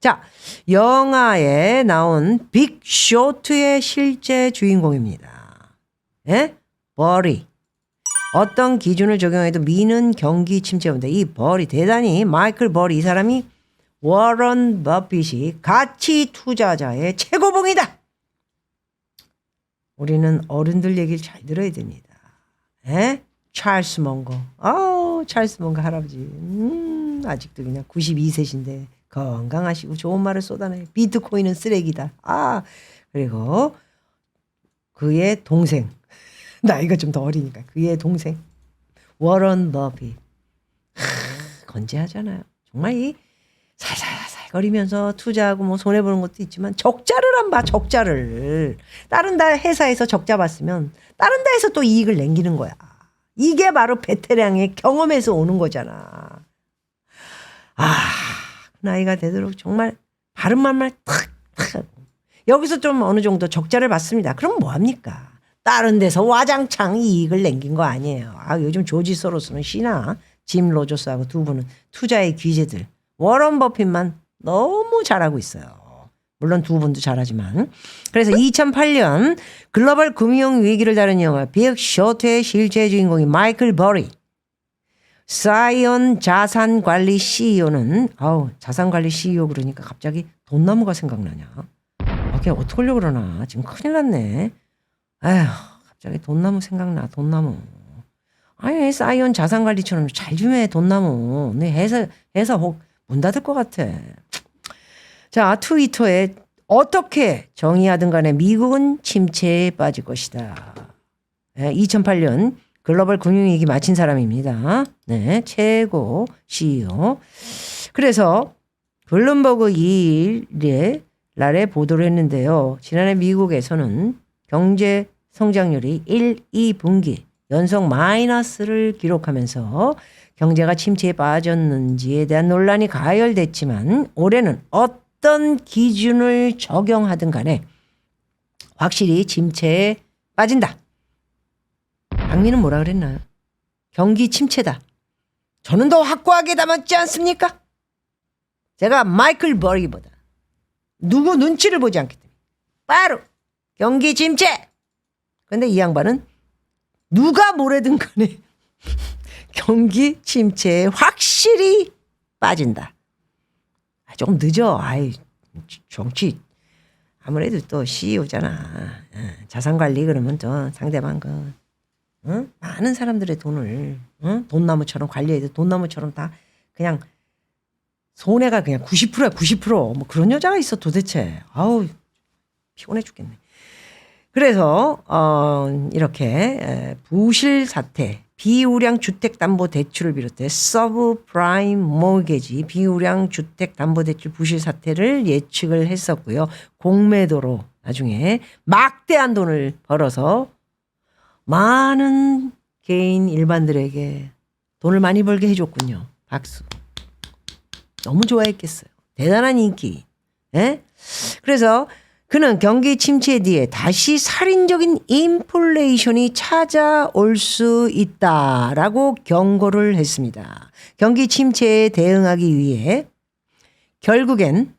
자, 영화에 나온 빅 쇼트의 실제 주인공입니다. 예? 버리. 어떤 기준을 적용해도 미는 경기 침체입니다. 이 버리 대단히 마이클 버리 이 사람이 워런 버핏이 가치 투자자의 최고봉이다. 우리는 어른들 얘기를 잘 들어야 됩니다. 에? 찰스 몽거. 찰스 몽거 할아버지. 아직도 그냥 92세신데 건강하시고 좋은 말을 쏟아내요. 비트코인은 쓰레기다. 그리고 그의 동생. 나이가 좀 더 어리니까 그의 동생 워런 버핏. 건재하잖아요. 정말 이 살살살 거리면서 투자하고 뭐 손해보는 것도 있지만 적자를 안 봐. 적자를. 다른 회사에서 적자 봤으면 다른 데에서 또 이익을 남기는 거야. 이게 바로 베테랑의 경험에서 오는 거잖아. 나이가 되도록 정말 바른 말만 탁탁 여기서 좀 어느 정도 적자를 봤습니다. 그럼 뭐합니까? 다른 데서 와장창 이익을 남긴 거 아니에요. 요즘 조지 소로스는 씨나 짐 로저스하고 두 분은 투자의 귀재들. 워런 버핏만 너무 잘하고 있어요. 물론 두 분도 잘하지만. 그래서 2008년 글로벌 금융 위기를 다룬 영화 빅 쇼트의 실제 주인공이 마이클 버리. 사이언 자산관리 CEO는 자산관리 CEO 그러니까 갑자기 돈나무가 생각나냐. 걔 어떡하려고 그러나. 지금 큰일 났네. 갑자기 돈나무 생각나. 돈나무. 사이언 자산관리처럼 잘 좀 해. 돈나무. 네, 회사 혹 문 닫을 것 같아. 자, 트위터에 어떻게 정의하든 간에 미국은 침체에 빠질 것이다. 2008년 글로벌 금융위기 마친 사람입니다. 네, 최고 CEO. 그래서 블룸버그 2일에 날에 보도를 했는데요. 지난해 미국에서는 경제 성장률이 1, 2분기 연속 마이너스를 기록하면서 경제가 침체에 빠졌는지에 대한 논란이 가열됐지만 올해는 어떤 기준을 적용하든 간에 확실히 침체에 빠진다. 박미는 뭐라 그랬나요? 경기 침체다. 저는 더 확고하게 담았지 않습니까? 제가 마이클 버리보다 누구 눈치를 보지 않기 때문에 바로 경기 침체. 근데 이 양반은 누가 뭐래든 간에 경기 침체에 확실히 빠진다. 조금 늦어. 정치 아무래도 또 CEO잖아. 자산관리 그러면 또 상대방 많은 사람들의 돈을 돈나무처럼 관리해야 돼. 돈나무처럼 다 그냥 손해가 그냥 90%야 90%. 뭐 그런 여자가 있어 도대체. 피곤해 죽겠네. 그래서 이렇게 부실 사태, 비우량 주택담보대출을 비롯해 서브프라임 모게지, 비우량 주택담보대출 부실 사태를 예측을 했었고요. 공매도로 나중에 막대한 돈을 벌어서 많은 개인 일반들에게 돈을 많이 벌게 해줬군요. 박수. 너무 좋아했겠어요. 대단한 인기. 예? 그래서 그는 경기 침체 뒤에 다시 살인적인 인플레이션이 찾아올 수 있다라고 경고를 했습니다. 경기 침체에 대응하기 위해 결국엔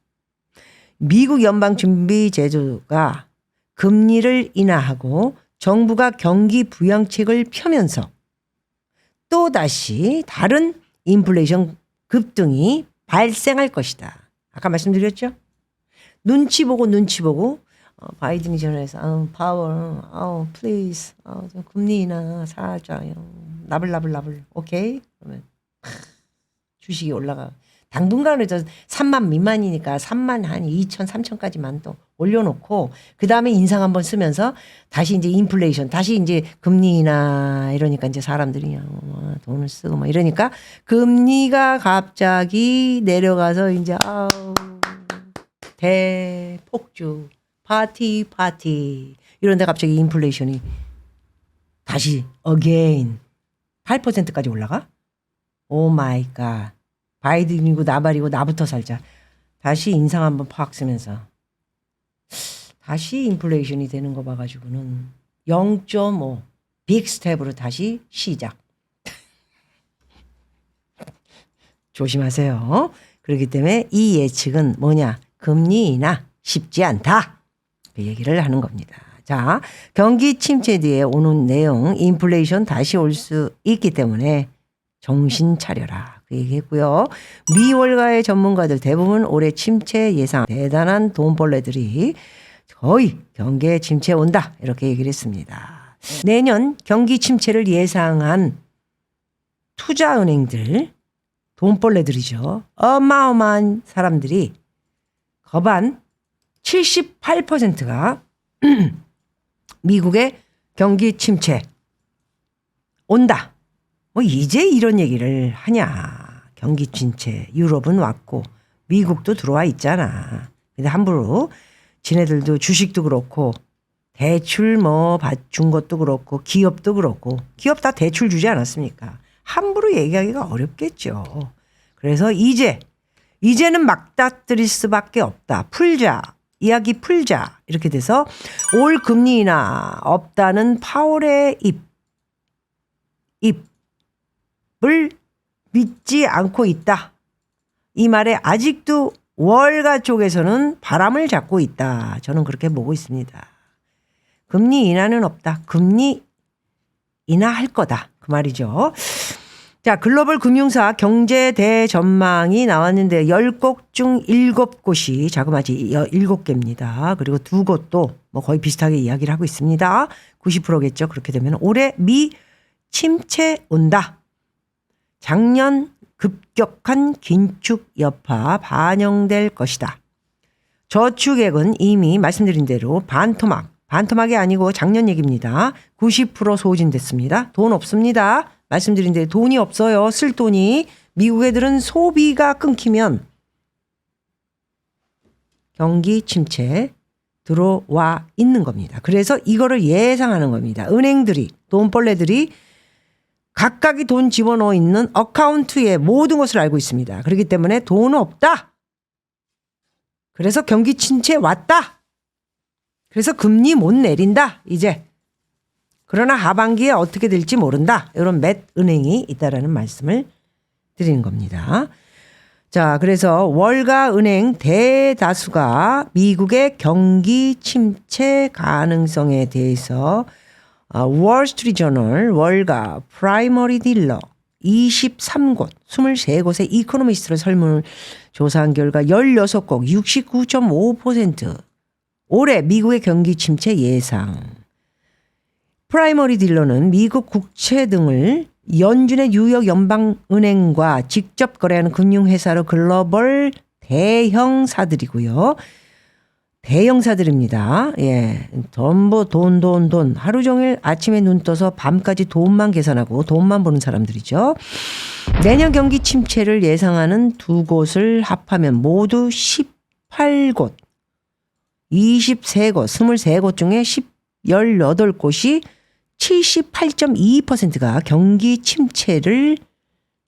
미국 연방준비제도가 금리를 인하하고 정부가 경기 부양책을 펴면서 또다시 다른 인플레이션 급등이 발생할 것이다. 아까 말씀드렸죠? 눈치 보고 바이든이 전화해서 파월 플리즈 좀 금리 인하 살짝 나불나불 오케이 그러면 주식이 올라가. 당분간은 3만 미만이니까 3만 한 2천 3천까지만 또 올려놓고 그 다음에 인상 한번 쓰면서 다시 이제 인플레이션 다시 이제 금리 인하 이러니까 이제 사람들이 돈을 쓰고 막 이러니까 금리가 갑자기 내려가서 이제 대폭주 파티 이런데 갑자기 인플레이션이 다시 again 8%까지 올라가? 오 마이 갓. 바이든이고 나발이고 나부터 살자. 다시 인상 한번 팍 쓰면서 다시 인플레이션이 되는 거 봐가지고는 0.5 빅스텝으로 다시 시작. 조심하세요. 그렇기 때문에 이 예측은 뭐냐? 금리 인하 쉽지 않다. 그 얘기를 하는 겁니다. 자, 경기 침체 뒤에 오는 내용, 인플레이션 다시 올 수 있기 때문에 정신 차려라. 그 얘기했고요. 미 월가의 전문가들 대부분 올해 침체 예상, 대단한 돈벌레들이 거의 경기에 침체 온다. 이렇게 얘기를 했습니다. 내년 경기 침체를 예상한 투자은행들, 돈벌레들이죠. 어마어마한 사람들이 거반 78%가 미국의 경기 침체 온다. 뭐 이제 이런 얘기를 하냐. 경기 침체. 유럽은 왔고 미국도 들어와 있잖아. 근데 함부로 지네들도 주식도 그렇고 대출 뭐 준 것도 그렇고 기업도 그렇고 기업 다 대출 주지 않았습니까? 함부로 얘기하기가 어렵겠죠. 그래서 이제는 막다뜨릴 수밖에 없다. 풀자. 이야기 풀자. 이렇게 돼서 올 금리 인하 없다는 파월의 입을 믿지 않고 있다. 이 말에 아직도 월가 쪽에서는 바람을 잡고 있다. 저는 그렇게 보고 있습니다. 금리 인하는 없다. 금리 인하할 거다. 그 말이죠. 자, 글로벌 금융사 경제 대전망이 나왔는데 10곳 중 7곳이 자그마치 7개입니다. 그리고 2곳도 뭐 거의 비슷하게 이야기를 하고 있습니다. 90%겠죠. 그렇게 되면 올해 미 침체 온다. 작년 급격한 긴축 여파 반영될 것이다. 저축액은 이미 말씀드린 대로 반토막이 아니고 작년 얘기입니다. 90% 소진됐습니다. 돈 없습니다. 말씀드린 대로 돈이 없어요. 쓸 돈이. 미국 애들은 소비가 끊기면 경기 침체 들어와 있는 겁니다. 그래서 이거를 예상하는 겁니다. 은행들이, 돈벌레들이 각각이 돈 집어넣어 있는 어카운트의 모든 것을 알고 있습니다. 그렇기 때문에 돈 없다. 그래서 경기 침체 왔다. 그래서 금리 못 내린다. 이제. 그러나 하반기에 어떻게 될지 모른다. 이런 몇 은행이 있다라는 말씀을 드리는 겁니다. 자, 그래서 월가 은행 대다수가 미국의 경기 침체 가능성에 대해서 월스트리트저널 월가 프라이머리 딜러 23곳, 23곳의 이코노미스트를 설문을 조사한 결과 16곳, 69.5% 올해 미국의 경기 침체 예상. 프라이머리 딜러는 미국 국채 등을 연준의 뉴욕 연방은행과 직접 거래하는 금융회사로 글로벌 대형사들이고요. 대형사들입니다. 예. 전부 돈. 하루 종일 아침에 눈 떠서 밤까지 돈만 계산하고 돈만 보는 사람들이죠. 내년 경기 침체를 예상하는 2곳을 합하면 모두 18곳, 23곳, 23곳 중에 18곳이 78.2%가 경기 침체를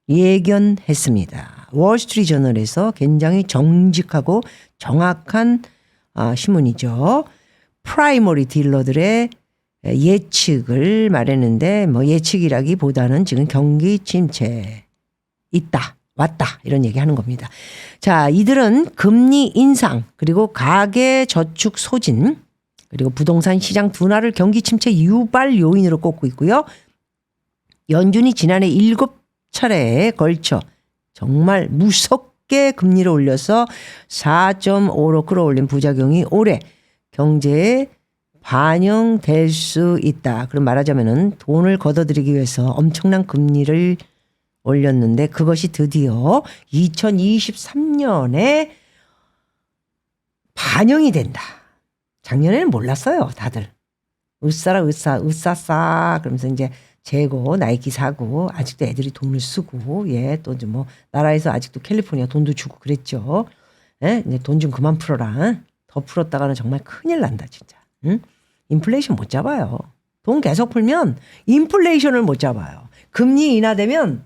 예견했습니다. 월스트리트저널에서 굉장히 정직하고 정확한 신문이죠. 프라이머리 딜러들의 예측을 말했는데 뭐 예측이라기보다는 지금 경기 침체 있다, 왔다 이런 얘기하는 겁니다. 자, 이들은 금리 인상 그리고 가계 저축 소진 그리고 부동산 시장 둔화를 경기 침체 유발 요인으로 꼽고 있고요. 연준이 지난해 7차례에 걸쳐 정말 무섭게 금리를 올려서 4.5로 끌어올린 부작용이 올해 경제에 반영될 수 있다. 그럼 말하자면은 돈을 걷어들이기 위해서 엄청난 금리를 올렸는데 그것이 드디어 2023년에 반영이 된다. 작년에는 몰랐어요, 다들. 으싸싸 그러면서 이제 재고, 나이키 사고, 아직도 애들이 돈을 쓰고, 예, 또 뭐 나라에서 아직도 캘리포니아 돈도 주고 그랬죠. 예, 이제 돈 좀 그만 풀어라. 더 풀었다가는 정말 큰일 난다, 진짜. 응? 인플레이션 못 잡아요. 돈 계속 풀면 인플레이션을 못 잡아요. 금리 인하되면